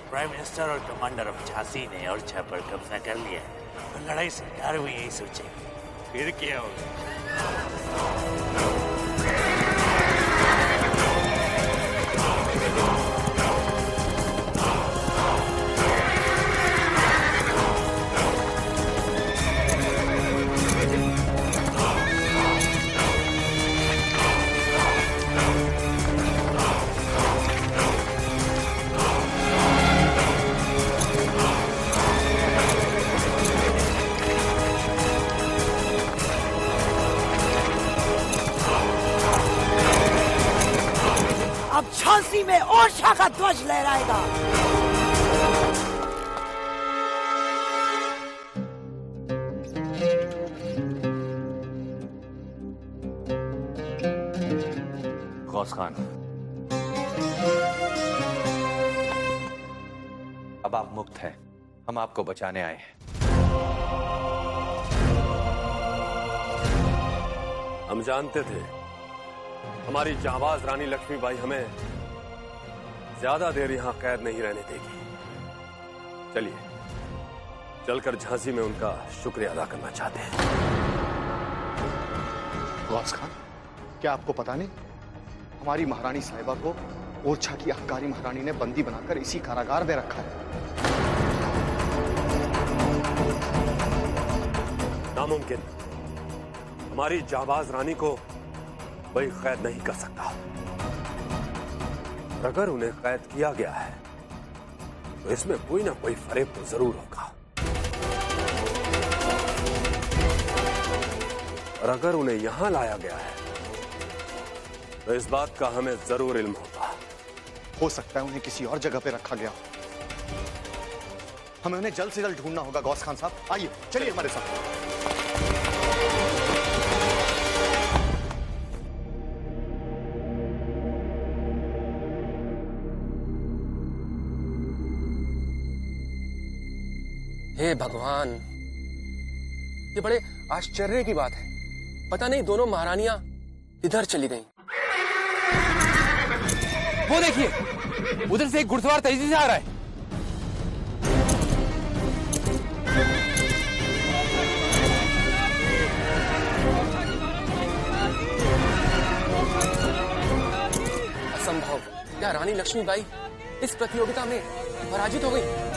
Prime minister और commander of Jhansi ने ओरछा पर कब्जा कर लिया है और लड़ाई सरकार भी यही सोचेगी। फिर क्या होगा? अब झांसी में ओरछा का ध्वज लहराएगा। गौस खान, अब आप मुक्त हैं। हम आपको बचाने आए हैं। हम जानते थे हमारी जांबाज रानी लक्ष्मीबाई हमें ज्यादा देर यहां कैद नहीं रहने देगी। चलिए चलकर झांसी में उनका शुक्रिया अदा करना चाहते हैं। गौस खान, क्या आपको पता नहीं, हमारी महारानी साहिबा को ओरछा की अहंकारी महारानी ने बंदी बनाकर इसी कारागार में रखा है। नामुमकिन, हमारी जांबाज रानी को कोई कैद नहीं कर सकता। अगर उन्हें कैद किया गया है तो इसमें कोई ना कोई फरेब तो जरूर होगा, और अगर उन्हें यहां लाया गया है तो इस बात का हमें जरूर इल्म होगा। हो सकता है उन्हें किसी और जगह पे रखा गया। हमें उन्हें जल्द से जल्द ढूंढना होगा। गौस खान साहब, आइए चलिए हमारे साथ। हे भगवान, ये बड़े आश्चर्य की बात है। पता नहीं दोनों महारानियां इधर चली गईं। वो देखिए, उधर से एक घुड़सवार तेजी से आ रहा है। असंभव, क्या रानी लक्ष्मीबाई इस प्रतियोगिता में पराजित हो गई?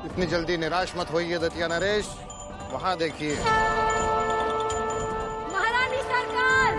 इतनी जल्दी निराश मत होइए दतिया नरेश, वहां देखिए। महारानी सरकार!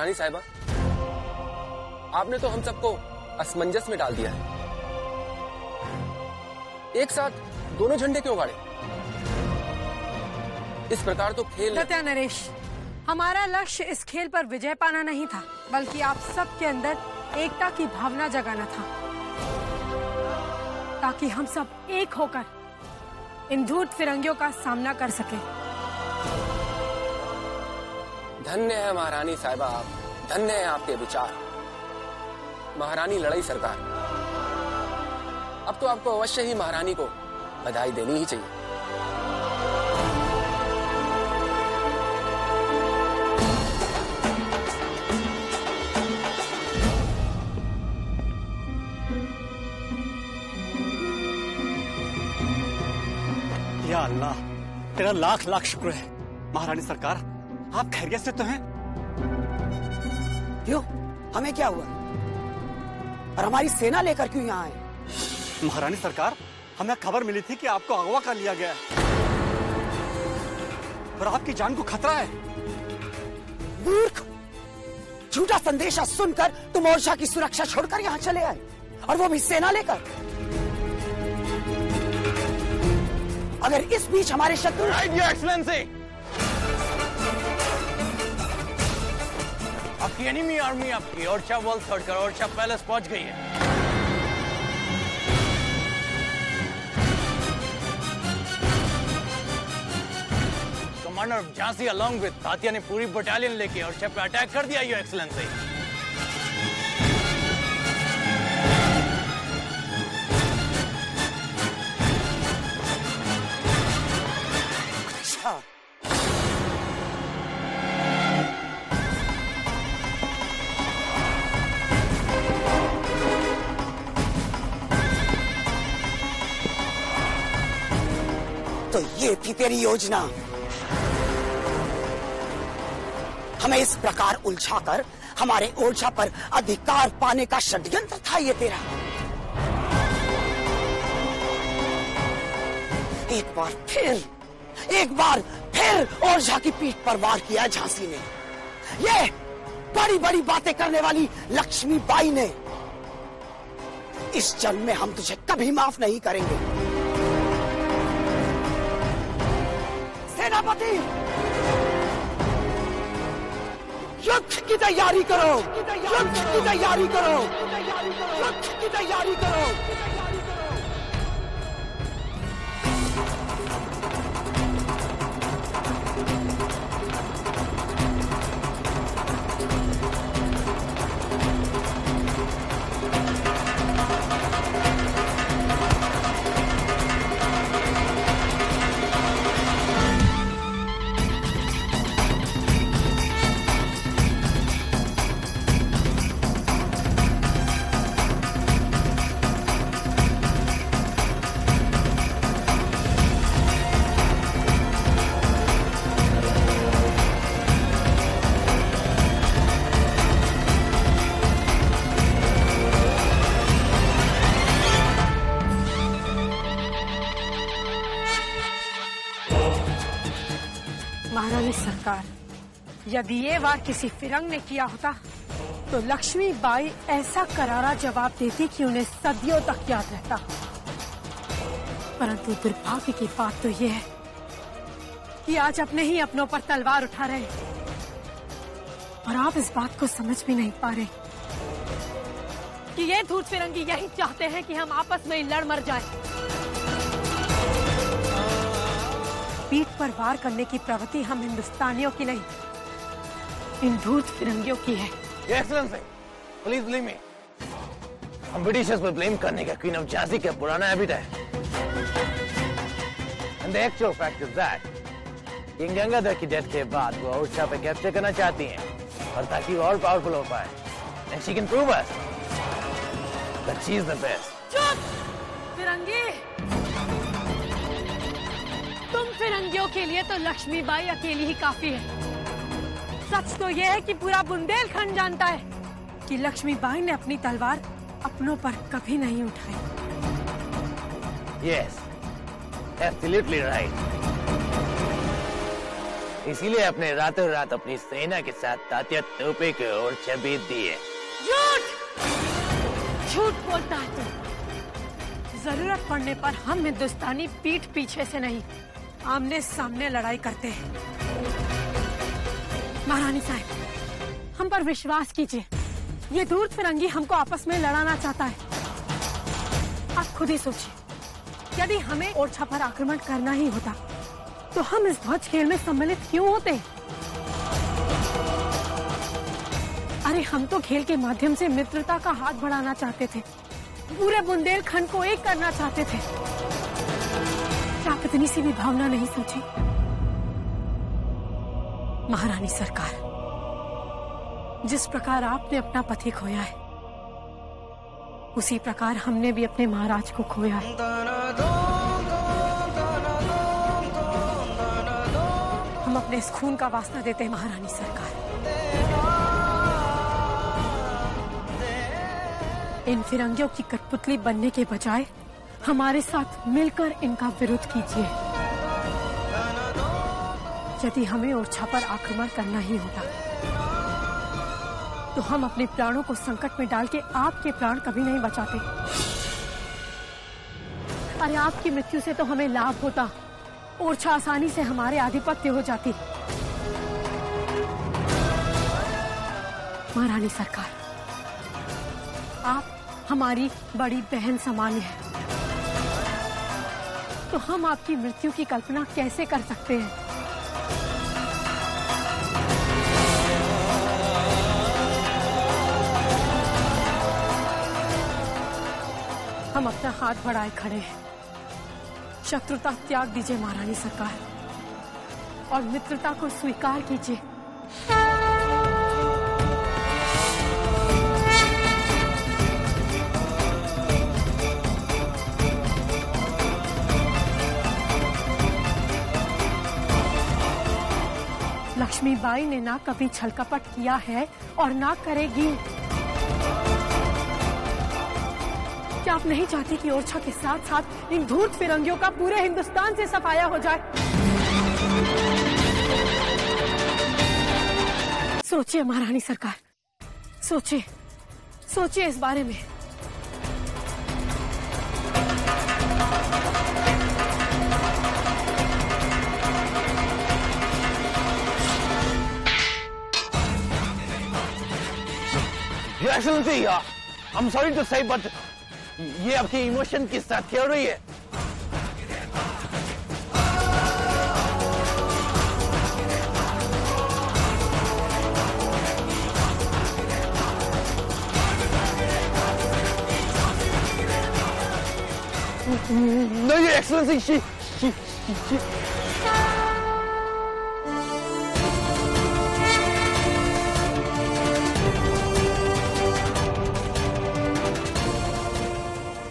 महारानी साहिबा, आपने तो हम सबको असमंजस में डाल दिया है। एक साथ दोनों झंडे क्यों गाड़े? इस प्रकार तो खेल नरेश, हमारा लक्ष्य इस खेल पर विजय पाना नहीं था, बल्कि आप सबके अंदर एकता की भावना जगाना था, ताकि हम सब एक होकर इन धूर्त फिरंगियों का सामना कर सके। धन्य है महारानी साहिबा आप, धन्य है आपके विचार। महारानी लड़ाई सरकार, अब तो आपको अवश्य ही महारानी को बधाई देनी ही चाहिए। या अल्लाह, तेरा लाख लाख शुक्र है। महारानी सरकार, आप खैरियत से तो हैं? क्यों, हमें क्या हुआ और हमारी सेना लेकर क्यों यहाँ आए? महारानी सरकार, हमें खबर मिली थी कि आपको अगवा कर लिया गया है और आपकी जान को खतरा है। मूर्ख, झूठा संदेशा सुनकर तुम ओरछा की सुरक्षा छोड़कर यहाँ चले आए, और वो भी सेना लेकर। अगर इस बीच हमारे शत्रु एक्सलेंसी, आपकी एनिमी आर्मी आपकी ओरछा वॉल छोड़कर ओरछा पैलेस पहुंच गई है। Commander of Jhansi along with Tatya ने पूरी बटालियन लेके ओरछा पे अटैक कर दिया, योर एक्सलेंसी। अच्छा, तो ये थी तेरी योजना, हमें इस प्रकार उलझाकर हमारे ओरछा पर अधिकार पाने का षड्यंत्र था ये तेरा। एक बार फिर ओरछा की पीठ पर वार किया झांसी ने। ये बड़ी बड़ी बातें करने वाली लक्ष्मी बाई ने। इस जन्म में हम तुझे कभी माफ नहीं करेंगे। सेनापति, युद्ध की तैयारी करो, युद्ध की तैयारी करो, युद्ध की तैयारी करो। महारानी सरकार, यदि ये वार किसी फिरंग ने किया होता तो लक्ष्मी बाई ऐसा करारा जवाब देती कि उन्हें सदियों तक याद रहता। परंतु दुर्भाग्य की बात तो ये है कि आज अपने ही अपनों पर तलवार उठा रहे और आप इस बात को समझ भी नहीं पा रहे कि ये धूर्त फिरंगी यही चाहते हैं कि हम आपस में ही लड़ मर जाएं। पीठ पर वार करने की प्रवृत्ति हम हिंदुस्तानियों की नहीं, इन धूर्त फिरंगियों की है। एक्सेलेंसी, प्लीज बिलीव मी, हम ब्रिटिशर्स पर ब्लेम करने का क्वीन ऑफ झांसी का पुराना हैबिट है। And the actual fact is that king Gangadhar की डेथ के बाद वो ओरछा पे कैप्चर करना चाहती हैं, और ताकि वो और पावरफुल हो पाए, and she can prove us that she is the best. चुप फिरंगी, तुम फिरंगियों के लिए तो लक्ष्मी बाई अकेली ही काफी है। सच तो यह है कि पूरा बुंदेलखंड जानता है कि लक्ष्मी बाई ने अपनी तलवार अपनों पर कभी नहीं उठाई। Yes, absolutely right. इसीलिए अपने रातों रात अपनी सेना के साथ तात्या तोपे की ओर छबीत दी है। झूठ बोलता है तू। जरूरत पड़ने पर हम हिंदुस्तानी पीठ पीछे से नहीं, आमने सामने लड़ाई करते हैं। महारानी साहब, हम पर विश्वास कीजिए, ये धूर्त फिरंगी हमको आपस में लड़ाना चाहता है। आप खुद ही सोचिए, यदि हमें ओरछा पर आक्रमण करना ही होता तो हम इस ध्वज खेल में सम्मिलित क्यों होते? अरे हम तो खेल के माध्यम से मित्रता का हाथ बढ़ाना चाहते थे, पूरे बुंदेलखंड को एक करना चाहते थे। क्या आप इतनी सी भी भावना नहीं सोची? महारानी सरकार, जिस प्रकार आपने अपना पति खोया है, उसी प्रकार हमने भी अपने महाराज को खोया है। हम अपने इस खून का वास्ता देते हैं महारानी सरकार। इन फिरंगियों की कठपुतली बनने के बजाय हमारे साथ मिलकर इनका विरोध कीजिए। यदि हमें ओरछा पर आक्रमण करना ही होता तो हम अपने प्राणों को संकट में डाल के आपके प्राण कभी नहीं बचाते। अरे आपकी मृत्यु से तो हमें लाभ होता, ओरछा आसानी से हमारे आधिपत्य हो जाती। महारानी सरकार, आप हमारी बड़ी बहन समान है, तो हम आपकी मृत्यु की कल्पना कैसे कर सकते हैं? हम अपना हाथ बढ़ाए खड़े हैं। शत्रुता त्याग दीजिए महारानी सरकार, और मित्रता को स्वीकार कीजिए। लक्ष्मीबाई ने ना कभी छलकपट किया है और ना करेगी। क्या आप नहीं चाहती कि ओरछा के साथ साथ इन धूर्त फिरंगियों का पूरे हिंदुस्तान से सफाया हो जाए? सोचिए महारानी सरकार, सोचिए, सोचिए इस बारे में। I'm sorry to say, but ये आपकी इमोशन के साथ खेल रही है। No, Your Excellency, she...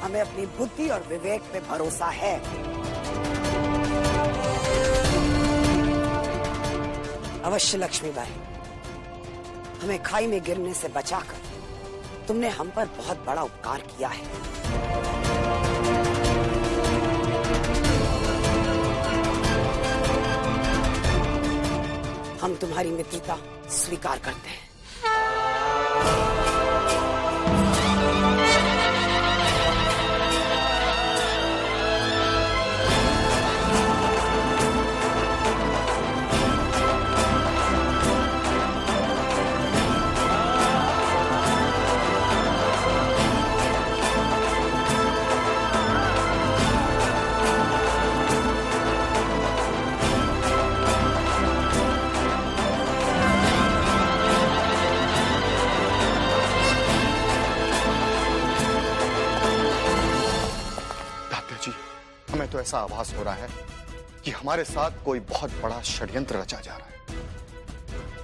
हमें अपनी बुद्धि और विवेक पे भरोसा है। अवश्य लक्ष्मीबाई, हमें खाई में गिरने से बचाकर तुमने हम पर बहुत बड़ा उपकार किया है। हम तुम्हारी मित्रता स्वीकार करते हैं। तो ऐसा आभास हो रहा है कि हमारे साथ कोई बहुत बड़ा षड्यंत्र रचा जा रहा है।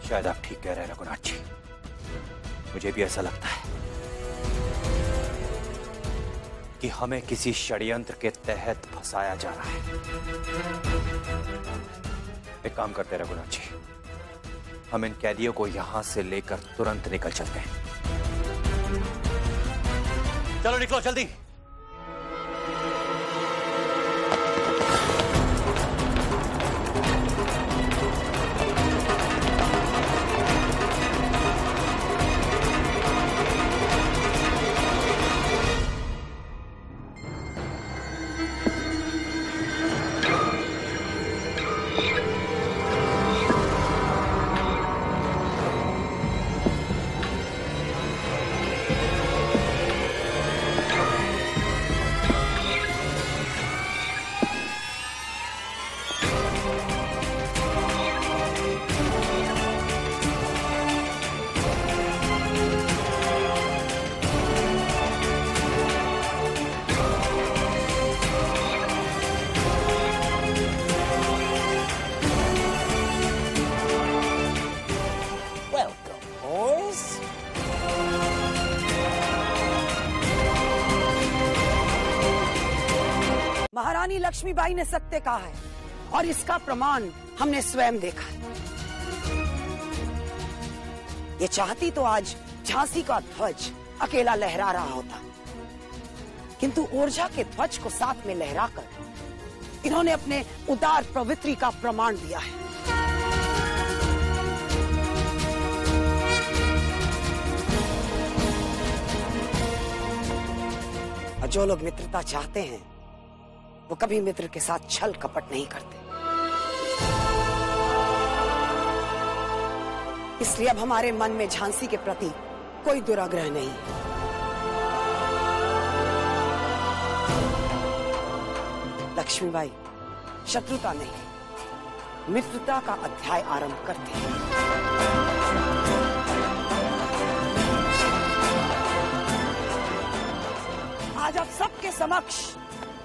शायद आप ठीक कह रहे हैं रघुनाथ जी, मुझे भी ऐसा लगता है कि हमें किसी षड्यंत्र के तहत फंसाया जा रहा है। एक काम करते हैं रघुनाथ जी, हम इन कैदियों को यहां से लेकर तुरंत निकल चलते हैं। चलो निकलो जल्दी। महारानी लक्ष्मीबाई ने सत्य कहा है और इसका प्रमाण हमने स्वयं देखा है। ये चाहती तो आज झांसी का ध्वज अकेला लहरा रहा होता, किंतु ओरछा के ध्वज को साथ में लहराकर इन्होंने अपने उदार प्रवृत्ति का प्रमाण दिया है। और जो लोग मित्रता चाहते हैं वो कभी मित्र के साथ छल कपट नहीं करते। इसलिए अब हमारे मन में झांसी के प्रति कोई दुराग्रह नहीं। लक्ष्मीबाई, शत्रुता नहीं, मित्रता का अध्याय आरंभ करते हैं। आज आप सबके समक्ष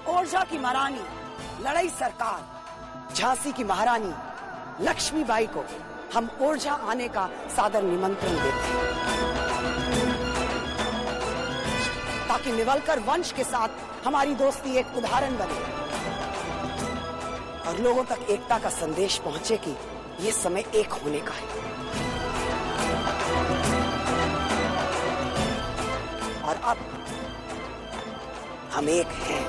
ओरछा की महारानी लड़ई सरकार झांसी की महारानी लक्ष्मीबाई को हम ओरछा आने का सादर निमंत्रण देते हैं, ताकि निवलकर वंश के साथ हमारी दोस्ती एक उदाहरण बने और लोगों तक एकता का संदेश पहुंचे कि ये समय एक होने का है। और अब हम एक हैं।